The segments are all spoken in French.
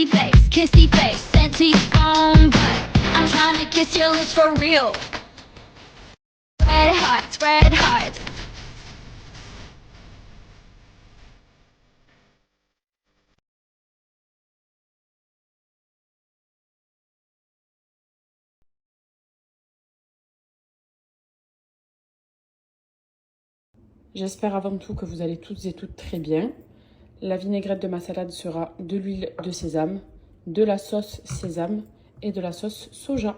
kissy face, scenty phone, but I'm trying to kiss your lips for real. Red hearts, red hearts. J'espère avant tout que vous allez toutes et toutes très bien. La vinaigrette de ma salade sera de l'huile de sésame, de la sauce sésame et de la sauce soja.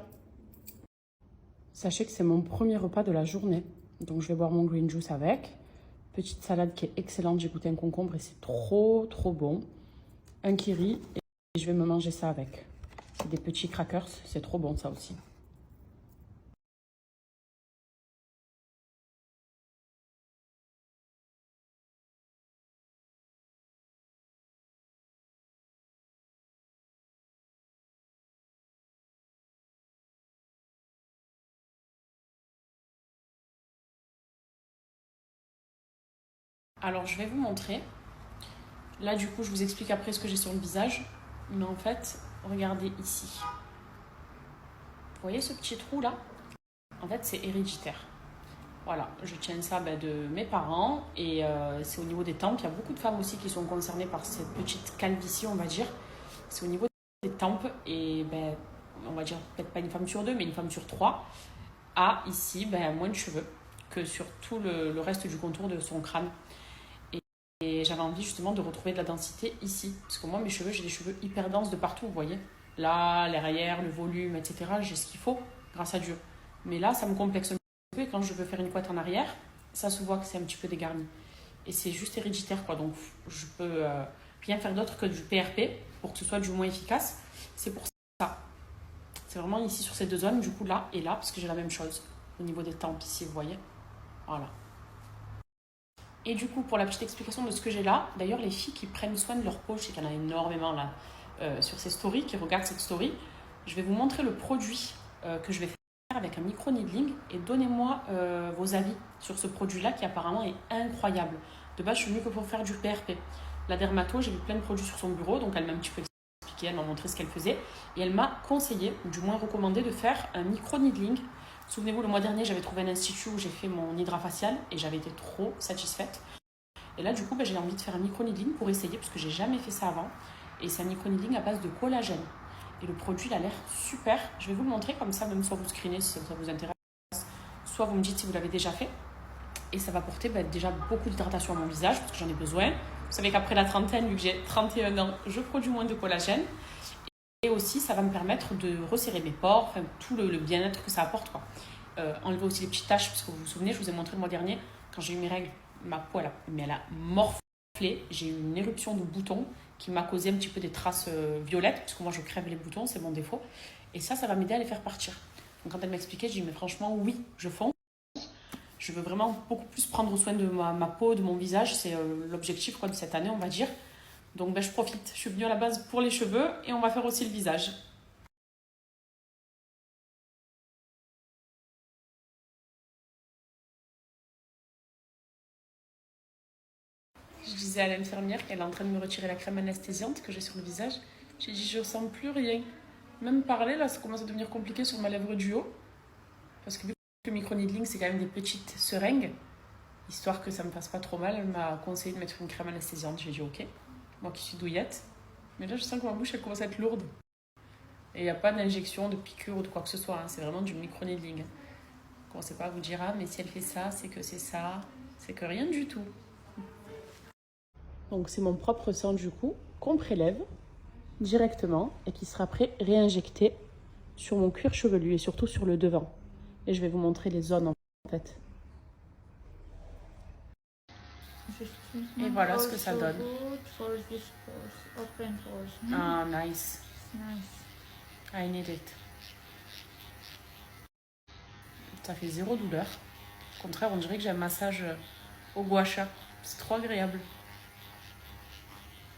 Sachez que c'est mon premier repas de la journée, donc je vais boire mon green juice avec. Petite salade qui est excellente, j'ai goûté un concombre et c'est trop bon. Un kiri et je vais me manger ça avec. C'est des petits crackers, c'est trop bon ça aussi. Alors je vais vous montrer. Là du coup je vous explique après ce que j'ai sur le visage. Mais en fait, regardez ici. Vous voyez ce petit trou là? En fait c'est héréditaire. Voilà, je tiens ça de mes parents et c'est au niveau des tempes. Il y a beaucoup de femmes aussi qui sont concernées par cette petite calvitie, on va dire. C'est au niveau des tempes et on va dire peut-être pas une femme sur deux, mais une femme sur trois a ici moins de cheveux que sur tout le reste du contour de son crâne. Et j'avais envie justement de retrouver de la densité ici. Parce que moi, mes cheveux, j'ai des cheveux hyper denses de partout, vous voyez. Là, l'arrière, le volume, etc. J'ai ce qu'il faut, grâce à Dieu. Mais là, ça me complexe un peu. Et quand je veux faire une couette en arrière, ça se voit que c'est un petit peu dégarni. Et c'est juste héréditaire, quoi. Donc, je peux rien faire d'autre que du PRP pour que ce soit du moins efficace. C'est pour ça. C'est vraiment ici sur ces deux zones, du coup là et là, parce que j'ai la même chose au niveau des tempes ici, vous voyez. Voilà. Et du coup, pour la petite explication de ce que j'ai là, d'ailleurs, les filles qui prennent soin de leur peau, je sais qu'il y en a énormément là sur ces stories, qui regardent cette story, je vais vous montrer le produit que je vais faire avec un micro-needling et donnez-moi vos avis sur ce produit-là qui apparemment est incroyable. De base, je suis venue que pour faire du PRP. La dermato, j'ai vu plein de produits sur son bureau, donc elle m'a un petit peu expliqué, elle m'a montré ce qu'elle faisait et elle m'a conseillé, ou du moins recommandé, de faire un micro-needling. Souvenez-vous, le mois dernier, j'avais trouvé un institut où j'ai fait mon hydrafacial et j'avais été trop satisfaite. Et là, du coup, j'ai envie de faire un micro-needling pour essayer, parce que j'ai jamais fait ça avant. Et c'est un micro-needling à base de collagène. Et le produit, il a l'air super. Je vais vous le montrer comme ça, même soit vous screenez si ça vous intéresse, soit vous me dites si vous l'avez déjà fait. Et ça va apporter déjà beaucoup d'hydratation à mon visage, parce que j'en ai besoin. Vous savez qu'après la trentaine, vu que j'ai 31 ans, je produis moins de collagène. Et aussi, ça va me permettre de resserrer mes pores, enfin, tout le bien-être que ça apporte, quoi. Enlever aussi les petites taches, parce que vous vous souvenez, je vous ai montré le mois dernier, quand j'ai eu mes règles, ma peau, elle a morflé. J'ai eu une éruption de boutons qui m'a causé un petit peu des traces violettes, parce que moi, je crève les boutons, c'est mon défaut. Et ça va m'aider à les faire partir. Donc, quand elle m'expliquait, je dis, mais franchement, oui, je fonce. Je veux vraiment beaucoup plus prendre soin de ma peau, de mon visage. C'est l'objectif de cette année, on va dire. Donc je profite, je suis venue à la base pour les cheveux et on va faire aussi le visage. Je disais à l'infirmière qu'elle est en train de me retirer la crème anesthésiante que j'ai sur le visage. J'ai dit je sens plus rien. Même parler là, ça commence à devenir compliqué sur ma lèvre du haut. Parce que vu que le micro-needling c'est quand même des petites seringues, histoire que ça me fasse pas trop mal, elle m'a conseillé de mettre une crème anesthésiante. J'ai dit ok, moi qui suis douillette. Mais là je sens que ma bouche elle commence à être lourde. Et il n'y a pas d'injection, de piqûre ou de quoi que ce soit, hein. C'est vraiment du micro-needling. Commencez pas à vous dire ah mais si elle fait ça, c'est que c'est ça. C'est que rien du tout. Donc c'est mon propre sang du coup qu'on prélève directement et qui sera après réinjecté sur mon cuir chevelu et surtout sur le devant. Et je vais vous montrer les zones en fait. Et voilà ce que ça donne. Ah, nice. I need it. Ça fait zéro douleur. Au contraire, on dirait que j'ai un massage au gua sha. C'est trop agréable.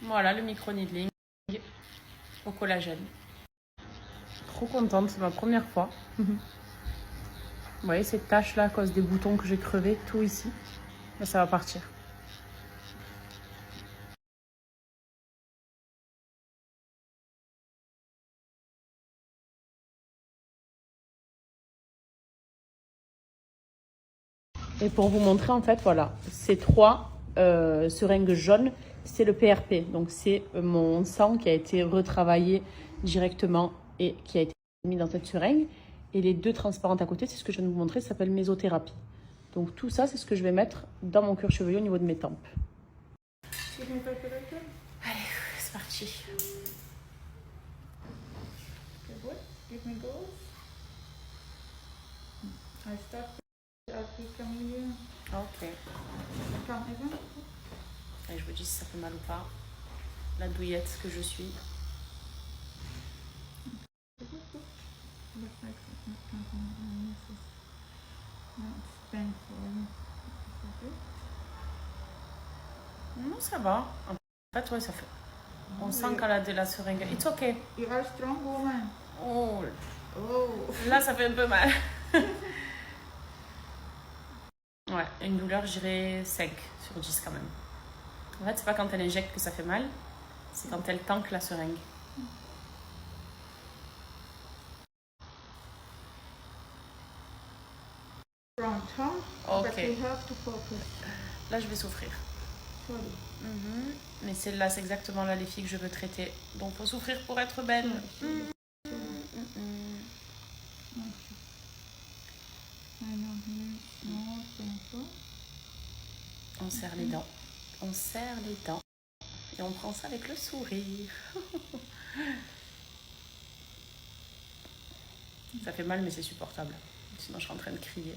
Voilà le micro-needling au collagène. Trop contente, c'est ma première fois. Vous voyez cette tache là à cause des boutons que j'ai crevés, tout ici. Mais ça va partir. Et pour vous montrer, en fait, voilà, ces 3 seringues jaunes, c'est le PRP. Donc, c'est mon sang qui a été retravaillé directement et qui a été mis dans cette seringue. Et les 2 transparentes à côté, c'est ce que je viens de vous montrer, ça s'appelle mésothérapie. Donc, tout ça, c'est ce que je vais mettre dans mon cuir chevelu au niveau de mes tempes. Allez, c'est parti. Give me goals. I start African Ok. even. Et je vous dis si ça fait mal ou pas. La douillette que je suis. Non, ça va. En fait, ouais, ça fait. On sent qu'elle a de la seringue. It's okay. You are a strong woman. Oh, Oh. là, ça fait un peu mal. Ouais, une douleur, je dirais 5 sur 10 quand même. En fait, c'est pas quand elle injecte que ça fait mal, c'est quand elle tanque la seringue. Front, huh? Ok. But we have to focus. Là, je vais souffrir. Sorry. Mais celle-là, c'est exactement là les filles que je veux traiter. Donc, faut souffrir pour être belle. On serre les dents. On serre les dents. Et on prend ça avec le sourire. Ça fait mal, mais c'est supportable. Sinon, je suis en train de crier.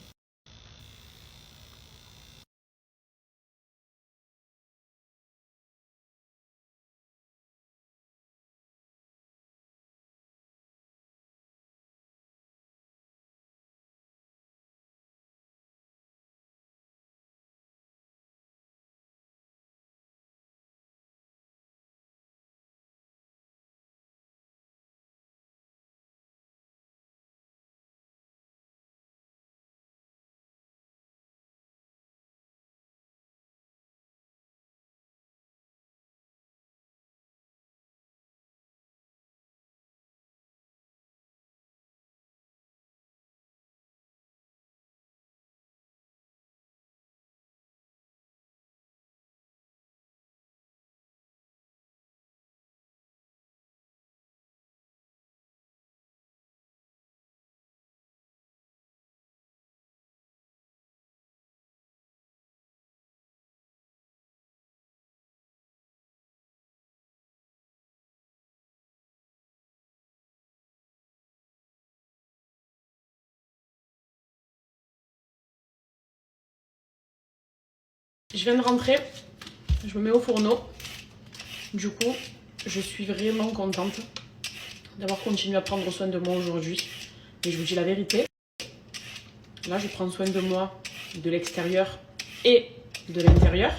Je viens de rentrer, je me mets au fourneau. Du coup, je suis vraiment contente d'avoir continué à prendre soin de moi aujourd'hui. Et je vous dis la vérité, là je prends soin de moi de l'extérieur et de l'intérieur.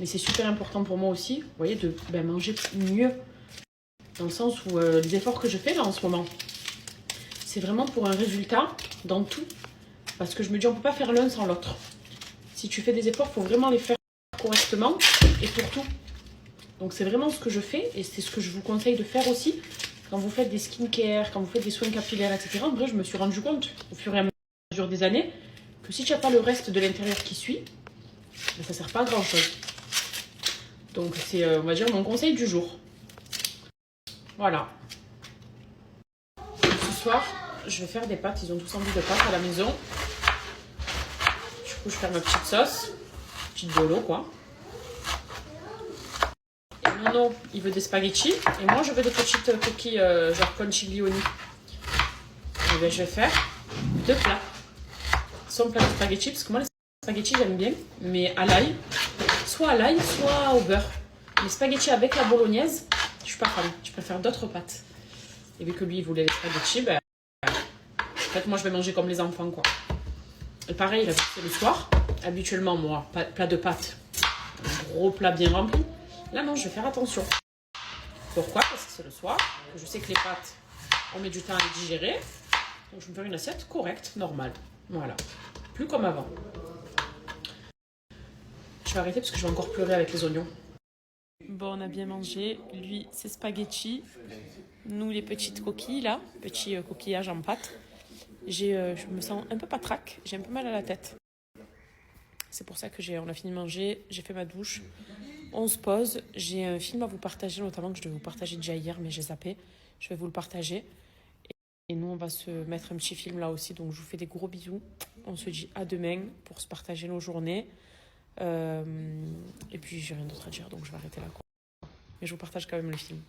Mais c'est super important pour moi aussi, vous voyez, de manger mieux. Dans le sens où les efforts que je fais là en ce moment, c'est vraiment pour un résultat dans tout. Parce que je me dis, on ne peut pas faire l'un sans l'autre. Si tu fais des efforts, il faut vraiment les faire correctement et pour tout. Donc c'est vraiment ce que je fais et c'est ce que je vous conseille de faire aussi. Quand vous faites des skincare, quand vous faites des soins capillaires, etc. En vrai, je me suis rendu compte au fur et à mesure des années que si tu n'as pas le reste de l'intérieur qui suit, ben, ça ne sert pas à grand chose. Donc c'est, on va dire, mon conseil du jour. Voilà. Ce soir, je vais faire des pâtes. Ils ont tous envie de pâtes à la maison. Du coup, je vais faire ma petite sauce. Petite bolo, quoi. Et Nono, il veut des spaghettis. Et moi, je veux des petites coquilles, genre conchiglioni. Et bien, je vais faire 2 plats. Son plat de spaghettis, parce que moi, les spaghettis, j'aime bien. Mais à l'ail. Soit à l'ail, soit au beurre. Les spaghettis avec la bolognaise, je suis pas fan. Je préfère d'autres pâtes. Et vu que lui, il voulait les spaghettis, ben, en fait, moi, je vais manger comme les enfants, quoi. Et pareil, il a fait le soir. Habituellement, moi, plat de pâtes, un gros plat bien rempli. Là, non, je vais faire attention. Pourquoi? Parce que c'est le soir, que je sais que les pâtes, on met du temps à les digérer. Donc, je vais me faire une assiette correcte, normale. Voilà. Plus comme avant. Je vais arrêter parce que je vais encore pleurer avec les oignons. Bon, on a bien mangé. Lui, c'est spaghetti. Nous, les petites coquilles, là. Petits coquillages en pâte. Je me sens un peu patraque. J'ai un peu mal à la tête. C'est pour ça que on a fini de manger, j'ai fait ma douche. On se pose. J'ai un film à vous partager, notamment que je devais vous partager déjà hier, mais j'ai zappé. Je vais vous le partager. Et nous, on va se mettre un petit film là aussi. Donc, je vous fais des gros bisous. On se dit à demain pour se partager nos journées. Et puis, j'ai rien d'autre à dire, donc je vais arrêter là, quoi. Mais je vous partage quand même le film.